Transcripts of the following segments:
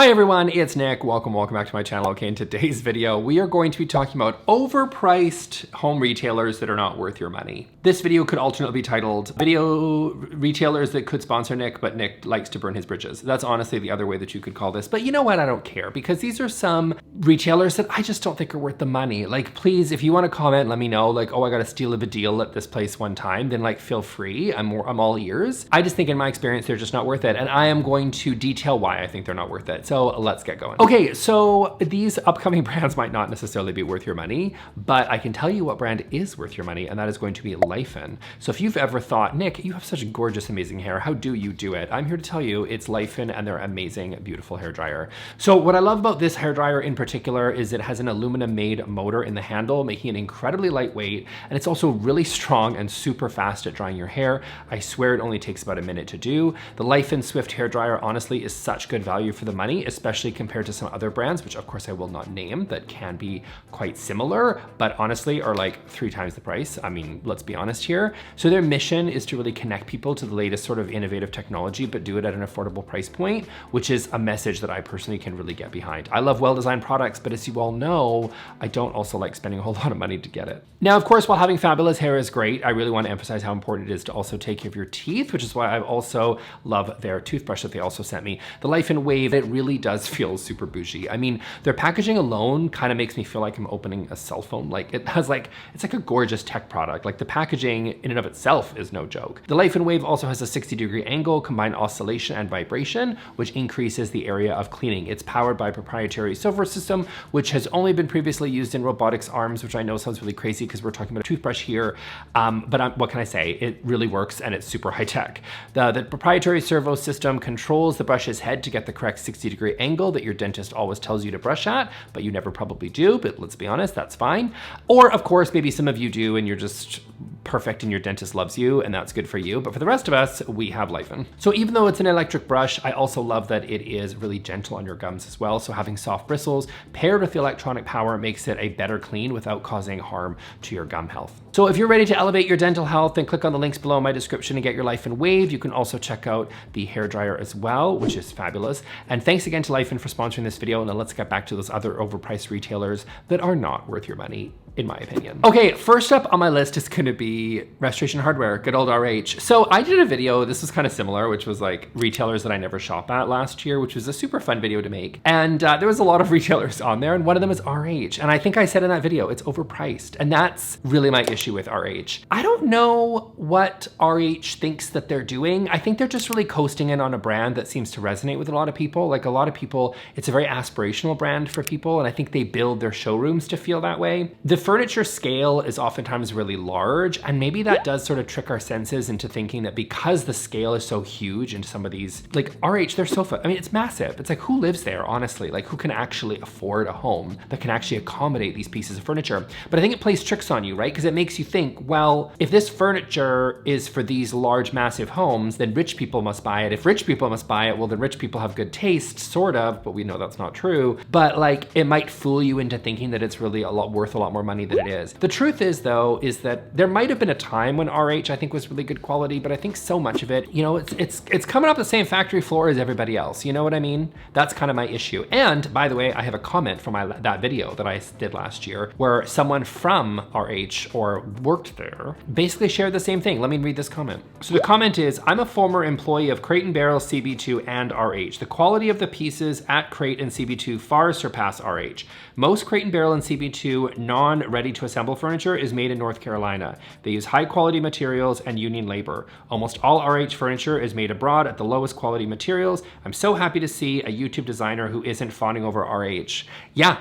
Hi everyone, it's Nick. Welcome back to my channel. Okay, in today's video, we are going to be talking about overpriced home retailers that are not worth your money. This video could alternately be titled Video Retailers That Could Sponsor Nick, but Nick Likes to Burn His Bridges. That's honestly the other way that you could call this. But you know what? I don't care, because these are some retailers that I just don't think are worth the money. Like, please, if you want to comment, let me know, like, oh, I got a steal of a deal at this place one time, then like, feel free. I'm all ears. I just think in my experience, they're just not worth it. And I am going to detail why I think they're not worth it. So let's get going. Okay, so these upcoming brands might not necessarily be worth your money, but I can tell you what brand is worth your money, and that is going to be Laifen. So if you've ever thought, Nick, you have such gorgeous, amazing hair, how do you do it? I'm here to tell you it's Laifen and their amazing, beautiful hairdryer. So what I love about this hairdryer in particular is it has an aluminum-made motor in the handle, making it incredibly lightweight, and it's also really strong and super fast at drying your hair. I swear it only takes about a minute to do. The Laifen Swift hairdryer honestly is such good value for the money, especially compared to some other brands, which of course I will not name, that can be quite similar, but honestly are like 3 times the price. I mean, let's be honest here. So their mission is to really connect people to the latest sort of innovative technology, but do it at an affordable price point, which is a message that I personally can really get behind. I love well-designed products, but as you all know, I don't also like spending a whole lot of money to get it. Now, of course, while having fabulous hair is great, I really want to emphasize how important it is to also take care of your teeth, which is why I also love their toothbrush that they also sent me. The Laifen Wave, it really does feel super bougie. I mean, their packaging alone kind of makes me feel like I'm opening a cell phone. Like, it has like, it's like a gorgeous tech product. Like, the packaging in and of itself is no joke. The Laifen Wave also has a 60-degree angle, combined oscillation and vibration, which increases the area of cleaning. It's powered by a proprietary software system, which has only been previously used in robotics arms, which I know sounds really crazy because we're talking about a toothbrush here. What can I say? It really works and it's super high tech. The proprietary servo system controls the brush's head to get the correct 60-degree angle that your dentist always tells you to brush at, but you never probably do, but let's be honest, that's fine. Or of course, maybe some of you do and you're just perfect and your dentist loves you and that's good for you. But for the rest of us, we have Laifen. So even though it's an electric brush, I also love that it is really gentle on your gums as well. So having soft bristles paired with the electronic power makes it a better clean without causing harm to your gum health. So if you're ready to elevate your dental health, then click on the links below in my description and get your Laifen Wave. You can also check out the hairdryer as well, which is fabulous. And thanks again to Laifen for sponsoring this video. And then let's get back to those other overpriced retailers that are not worth your money, in my opinion. Okay, first up on my list is gonna be Restoration Hardware, good old RH. So I did a video, this was kind of similar, which was like retailers that I never shop at last year, which was a super fun video to make. And there was a lot of retailers on there, and one of them is RH. And I think I said in that video, it's overpriced. And that's really my issue with RH. I don't know what RH thinks that they're doing. I think they're just really coasting in on a brand that seems to resonate with a lot of people. Like, a lot of people, it's a very aspirational brand for people, and I think they build their showrooms to feel that way. The furniture scale is oftentimes really large, and maybe that does sort of trick our senses into thinking that because the scale is so huge in some of these, like RH, their sofa, I mean, it's massive. It's like, who lives there, honestly? Like, who can actually afford a home that can actually accommodate these pieces of furniture? But I think it plays tricks on you, right? Because it makes you think, well, if this furniture is for these large, massive homes, then rich people must buy it. If rich people must buy it, well, then rich people have good taste, sort of, but we know that's not true. But like, it might fool you into thinking that it's really worth a lot more money than it is. The truth is, though, is that there might have been a time when RH I think was really good quality, but I think so much of it, you know, it's coming off the same factory floor as everybody else. You know what I mean? That's kind of my issue. And by the way, I have a comment from that video that I did last year where someone from RH or worked there basically shared the same thing. Let me read this comment. So the comment is, I'm a former employee of Crate & Barrel, CB2, and RH. The quality of the pieces at Crate and CB2 far surpass RH. Most Crate & Barrel and CB2 non-ready to assemble furniture is made in North Carolina. They use high quality materials and union labor. Almost all RH furniture is made abroad at the lowest quality materials. I'm so happy to see a YouTube designer who isn't fawning over RH. Yeah,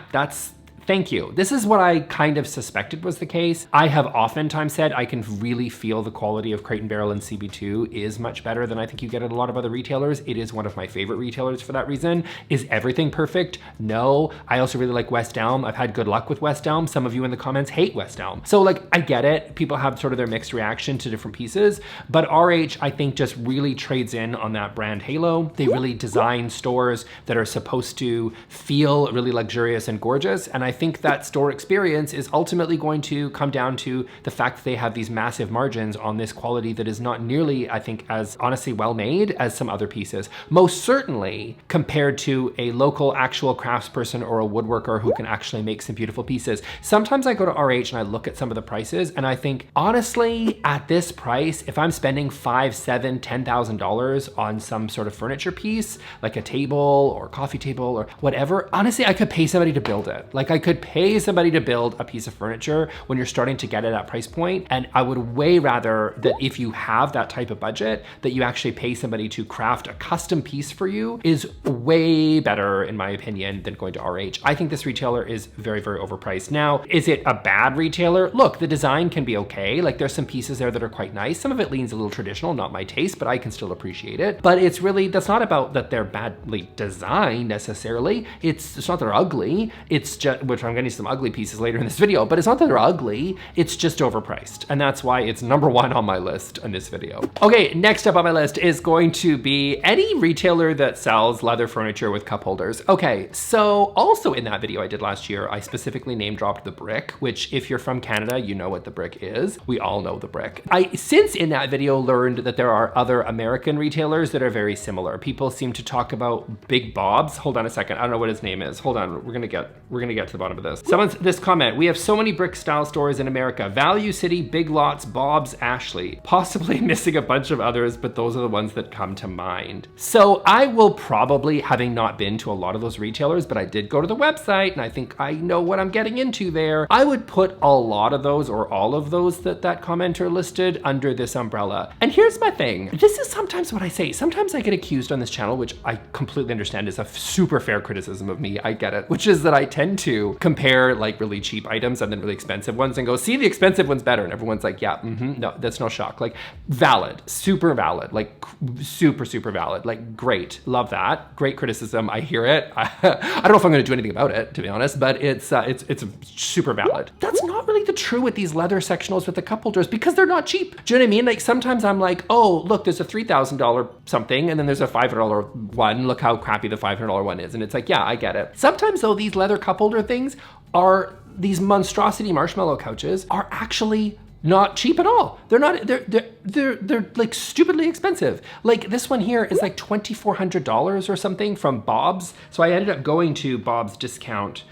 thank you. This is what I kind of suspected was the case. I have oftentimes said I can really feel the quality of Crate & Barrel and CB2 is much better than I think you get at a lot of other retailers. It is one of my favorite retailers for that reason. Is everything perfect? No. I also really like West Elm. I've had good luck with West Elm. Some of you in the comments hate West Elm. So like, I get it. People have sort of their mixed reaction to different pieces, but RH I think just really trades in on that brand halo. They really design stores that are supposed to feel really luxurious and gorgeous. And I think that store experience is ultimately going to come down to the fact that they have these massive margins on this quality that is not nearly, I think, as honestly well made as some other pieces. Most certainly compared to a local actual craftsperson or a woodworker who can actually make some beautiful pieces. Sometimes I go to RH and I look at some of the prices and I think, honestly, at this price, if I'm spending $5,000, $7,000, $10,000 on some sort of furniture piece, like a table or coffee table or whatever, honestly, I could pay somebody to build it. Like I could pay somebody to build a piece of furniture when you're starting to get at that price point. And I would way rather that if you have that type of budget, that you actually pay somebody to craft a custom piece for you is way better, in my opinion, than going to RH. I think this retailer is very, very overpriced. Now, is it a bad retailer? Look, the design can be okay. Like there's some pieces there that are quite nice. Some of it leans a little traditional, not my taste, but I can still appreciate it. But it's really, that's not about that they're badly designed necessarily. It's not that they're ugly. It's just, which I'm getting some ugly pieces later in this video, but it's not that they're ugly. It's just overpriced. And that's why it's #1 on my list in this video. Okay, next up on my list is going to be any retailer that sells leather furniture with cup holders. Okay, so also in that video I did last year, I specifically name dropped the Brick, which if you're from Canada, you know what the Brick is. We all know the Brick. I since in that video learned that there are other American retailers that are very similar. People seem to talk about Big Bob's. Hold on a second, I don't know what his name is. Hold on, we're gonna get to the bottom of this. This comment, we have so many brick style stores in America. Value City, Big Lots, Bob's, Ashley. Possibly missing a bunch of others, but those are the ones that come to mind. So I will probably, having not been to a lot of those retailers, but I did go to the website and I think I know what I'm getting into there. I would put a lot of those or all of those that commenter listed under this umbrella. And here's my thing. This is sometimes what I say. Sometimes I get accused on this channel, which I completely understand is a super fair criticism of me. I get it, which is that I tend to compare like really cheap items and then really expensive ones and go, see, the expensive one's better. And everyone's like, yeah, no, that's no shock. Like valid, super valid, like super, super valid. Like great, love that. Great criticism, I hear it. I don't know if I'm gonna do anything about it, to be honest, but it's super valid. That's not really the true with these leather sectionals with the cup holders because they're not cheap. Do you know what I mean? Like sometimes I'm like, oh, look, there's a $3,000 something and then there's a $500 one. Look how crappy the $500 one is. And it's like, yeah, I get it. Sometimes though, these leather cup holder things are, these monstrosity marshmallow couches are actually not cheap at all. They're not, they're like stupidly expensive. Like this one here is like $2,400 or something from Bob's. So I ended up going to Bob's discount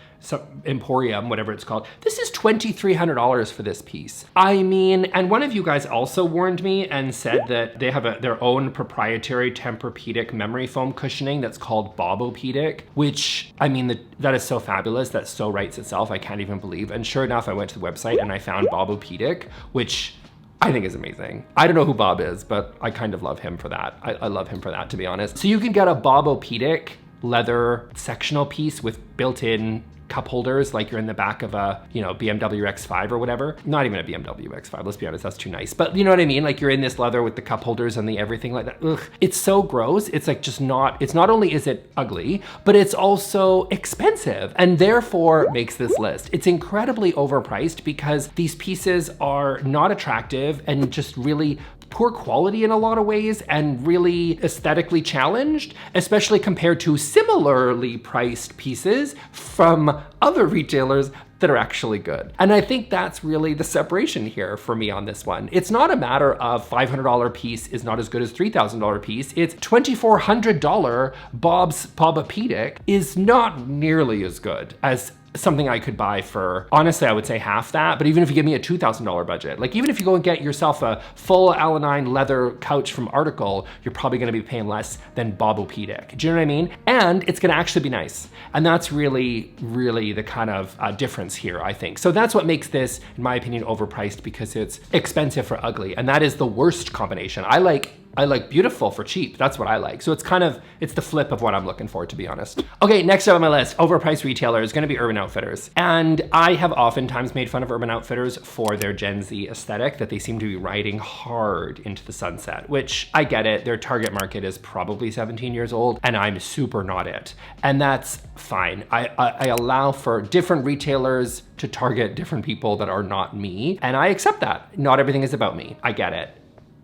Emporium, whatever it's called. This is $2,300 for this piece. I mean, and one of you guys also warned me and said that they have their own proprietary Tempur-Pedic memory foam cushioning that's called Bobo-Pedic, which, I mean, that is so fabulous. That so writes itself. I can't even believe. And sure enough, I went to the website and I found Bobo-Pedic, which I think is amazing. I don't know who Bob is, but I kind of love him for that. I love him for that, to be honest. So you can get a Bobo-Pedic leather sectional piece with built-in cup holders, like you're in the back of a, you know, BMW X5 or whatever. Not even a BMW X5, let's be honest, that's too nice. But you know what I mean? Like you're in this leather with the cup holders and the everything like that. Ugh, it's so gross. It's like just not, it's not only is it ugly, but it's also expensive and therefore makes this list. It's incredibly overpriced because these pieces are not attractive and just really poor quality in a lot of ways and really aesthetically challenged, especially compared to similarly priced pieces from other retailers that are actually good. And I think that's really the separation here for me on this one. It's not a matter of $500 piece is not as good as $3,000 piece. It's $2,400 Bob's Bobo-Pedic is not nearly as good as something I could buy for, honestly, I would say half that, but even if you give me a $2,000 budget, like even if you go and get yourself a full Alanine leather couch from Article, you're probably gonna be paying less than Bobo-Pedic. Do you know what I mean? And it's gonna actually be nice. And that's really, really the kind of difference here, I think. So that's what makes this, in my opinion, overpriced because it's expensive for ugly. And that is the worst combination. I like beautiful for cheap. That's what I like. So it's kind of, it's the flip of what I'm looking for, to be honest. Okay, next up on my list, overpriced retailer is gonna be Urban Outfitters. And I have oftentimes made fun of Urban Outfitters for their Gen Z aesthetic, that they seem to be riding hard into the sunset, which I get it. Their target market is probably 17 years old and I'm super not it. And that's fine. I allow for different retailers to target different people that are not me. And I accept that. Not everything is about me. I get it.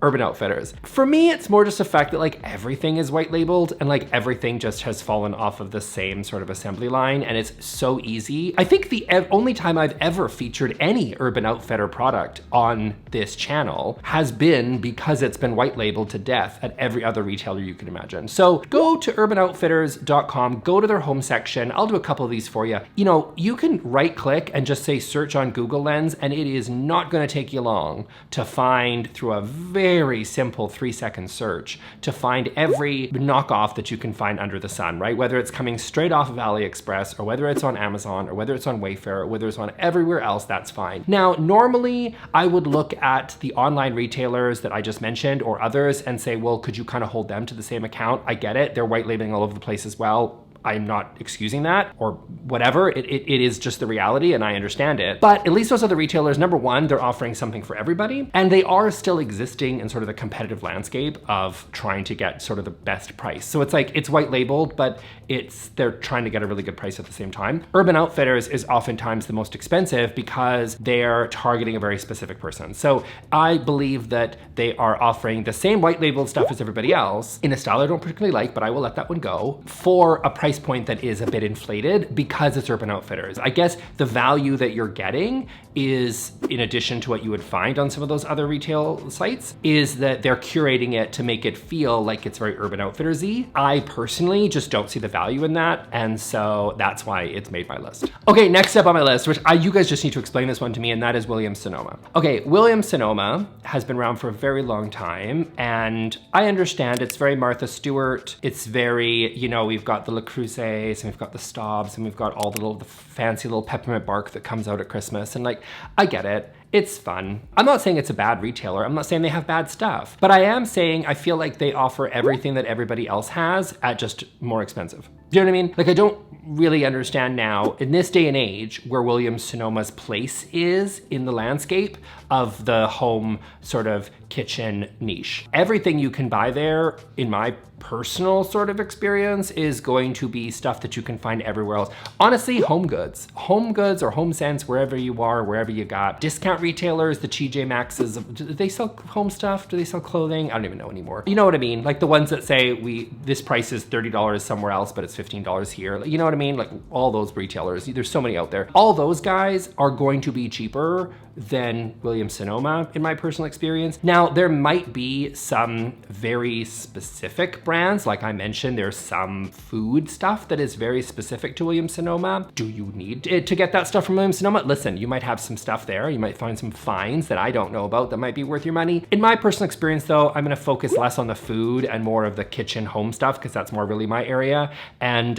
Urban Outfitters. For me, it's more just the fact that like everything is white labeled and like everything just has fallen off of the same sort of assembly line, and it's so easy. I think the only time I've ever featured any Urban Outfitter product on this channel has been because it's been white labeled to death at every other retailer you can imagine. So go to urbanoutfitters.com, go to their home section. I'll do a couple of these for you. You know, you can right click and just say search on Google Lens, and it is not going to take you long to find, through a very simple 3-second search, to find every knockoff that you can find under the sun, right? Whether it's coming straight off of AliExpress, or whether it's on Amazon, or whether it's on Wayfair, or whether it's on everywhere else, that's fine. Now, normally I would look at the online retailers that I just mentioned or others and say, well, could you kind of hold them to the same account? I get it. They're white labeling all over the place as well. I'm not excusing that or whatever. It is just the reality, and I understand it. But at least those other retailers, number one, they're offering something for everybody, and they are still existing in sort of the competitive landscape of trying to get sort of the best price. So it's like, it's white labeled, but they're trying to get a really good price at the same time. Urban Outfitters is oftentimes the most expensive because they're targeting a very specific person. So I believe that they are offering the same white labeled stuff as everybody else in a style I don't particularly like, but I will let that one go, for a price point that is a bit inflated because it's Urban Outfitters. I guess the value that you're getting is, in addition to what you would find on some of those other retail sites, is that they're curating it to make it feel like it's very Urban Outfitters-y. I personally just don't see the value in that, and so that's why it's made my list. Okay, next up on my list, which you guys just need to explain this one to me, and that is Williams-Sonoma. Okay, Williams-Sonoma has been around for a very long time, and I understand it's very Martha Stewart. It's very, you know, we've got the Le Creuset, and we've got the Staubs, and we've got all the fancy little peppermint bark that comes out at Christmas, and like, I get it. It's fun. I'm not saying it's a bad retailer. I'm not saying they have bad stuff, but I am saying I feel like they offer everything that everybody else has at just more expensive. Do you know what I mean? Like, I don't really understand now, in this day and age, where Williams-Sonoma's place is in the landscape of the home sort of kitchen niche. Everything you can buy there, in my personal sort of experience, is going to be stuff that you can find everywhere else. Honestly, home goods or Home Sense, wherever you are, wherever you got. Discount retailers, the TJ Maxx's, do they sell home stuff? Do they sell clothing? I don't even know anymore. You know what I mean? Like the ones that say this price is $30 somewhere else, but it's $15 here. You know what I mean? Like all those retailers, there's so many out there. All those guys are going to be cheaper than Williams-Sonoma, in my personal experience. Now, there might be some very specific brands. Like I mentioned, there's some food stuff that is very specific to Williams-Sonoma. Do you need to get that stuff from Williams-Sonoma? Listen, you might have some stuff there. You might find some finds that I don't know about that might be worth your money. In my personal experience though, I'm gonna focus less on the food and more of the kitchen home stuff, because that's more really my area. And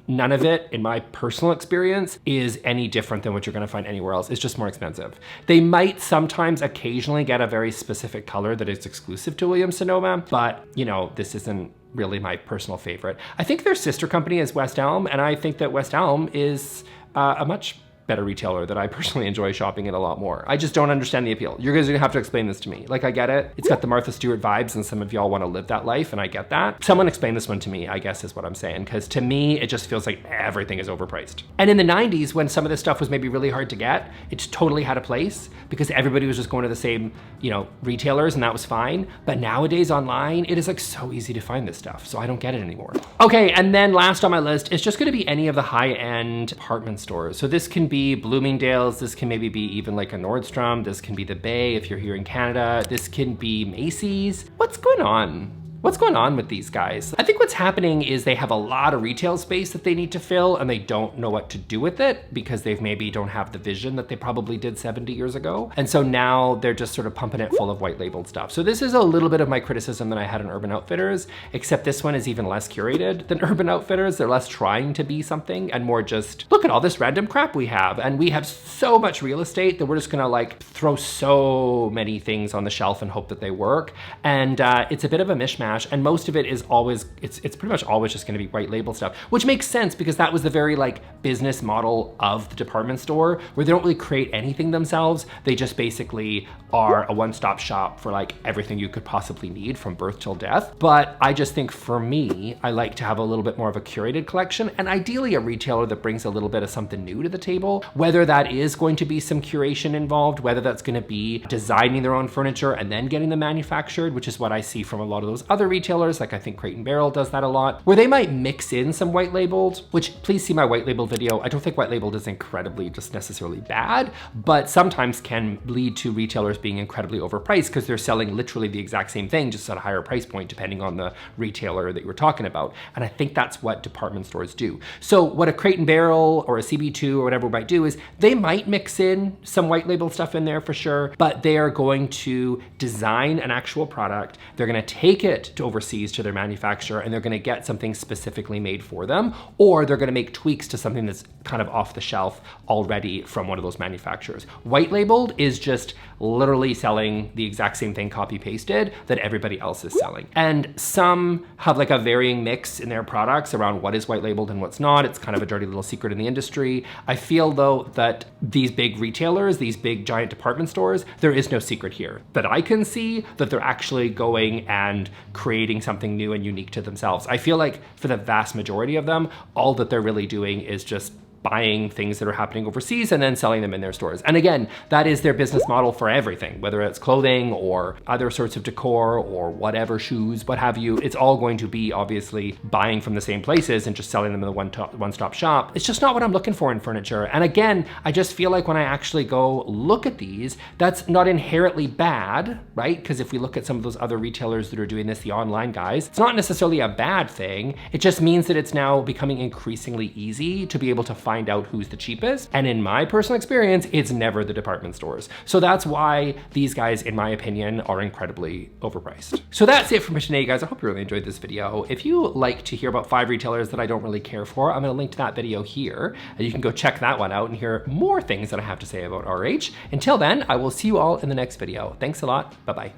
none of it, in my personal experience, is any different than what you're gonna find anywhere else. It's just more expensive. They might sometimes occasionally get a very specific color that is exclusive to Williams-Sonoma, but you know, this isn't really my personal favorite. I think their sister company is West Elm, and I think that West Elm is a much better retailer that I personally enjoy shopping in a lot more. I just don't understand the appeal. You guys are gonna have to explain this to me. Like, I get it. It's got the Martha Stewart vibes, and some of y'all wanna live that life, and I get that. Someone explain this one to me, I guess is what I'm saying, because to me, it just feels like everything is overpriced. And in the 90s, when some of this stuff was maybe really hard to get, it totally had a place because everybody was just going to the same, you know, retailers, and that was fine. But nowadays online, it is like so easy to find this stuff, so I don't get it anymore. Okay, and then last on my list, it's just gonna be any of the high-end department stores. So this can be Bloomingdale's, this can maybe be even like a Nordstrom, this can be the Bay if you're here in Canada, this can be Macy's. What's going on? What's going on with these guys? I think what's happening is they have a lot of retail space that they need to fill, and they don't know what to do with it because they've maybe don't have the vision that they probably did 70 years ago. And so now they're just sort of pumping it full of white labeled stuff. So this is a little bit of my criticism that I had on Urban Outfitters, except this one is even less curated than Urban Outfitters. They're less trying to be something and more just, look at all this random crap we have. And we have so much real estate that we're just gonna like throw so many things on the shelf and hope that they work. And it's a bit of a mishmash cash, and most of it is always, it's pretty much always just gonna be white label stuff, which makes sense because that was the very like business model of the department store, where they don't really create anything themselves. They just basically are a one-stop shop for like everything you could possibly need from birth till death. But I just think for me, I like to have a little bit more of a curated collection, and ideally a retailer that brings a little bit of something new to the table, whether that is going to be some curation involved, whether that's gonna be designing their own furniture and then getting them manufactured, which is what I see from a lot of those other retailers. Like I think Crate & Barrel does that a lot, where they might mix in some white labeled, which please see my white label video. I don't think white labeled is incredibly just necessarily bad, but sometimes can lead to retailers being incredibly overpriced because they're selling literally the exact same thing, just at a higher price point, depending on the retailer that you were talking about. And I think that's what department stores do. So what a Crate & Barrel or a CB2 or whatever might do is they might mix in some white label stuff in there for sure, but they are going to design an actual product. They're gonna take it to overseas to their manufacturer, and they're gonna get something specifically made for them, or they're gonna make tweaks to something that's kind of off the shelf already from one of those manufacturers. White labeled is just literally selling the exact same thing copy pasted that everybody else is selling. And some have like a varying mix in their products around what is white labeled and what's not. It's kind of a dirty little secret in the industry. I feel though that these big retailers, these big giant department stores, there is no secret here that I can see that they're actually going and creating something new and unique to themselves. I feel like for the vast majority of them, all that they're really doing is just buying things that are happening overseas and then selling them in their stores. And again, that is their business model for everything, whether it's clothing or other sorts of decor or whatever, shoes, what have you. It's all going to be obviously buying from the same places and just selling them in the one-stop shop. It's just not what I'm looking for in furniture. And again, I just feel like when I actually go look at these, that's not inherently bad, right? Because if we look at some of those other retailers that are doing this, the online guys, it's not necessarily a bad thing. It just means that it's now becoming increasingly easy to be able to find out who's the cheapest. And in my personal experience, it's never the department stores. So that's why these guys, in my opinion, are incredibly overpriced. So that's it for me today, guys. I hope you really enjoyed this video. If you like to hear about 5 retailers that I don't really care for, I'm gonna link to that video here, and you can go check that one out and hear more things that I have to say about RH. Until then, I will see you all in the next video. Thanks a lot. Bye-bye.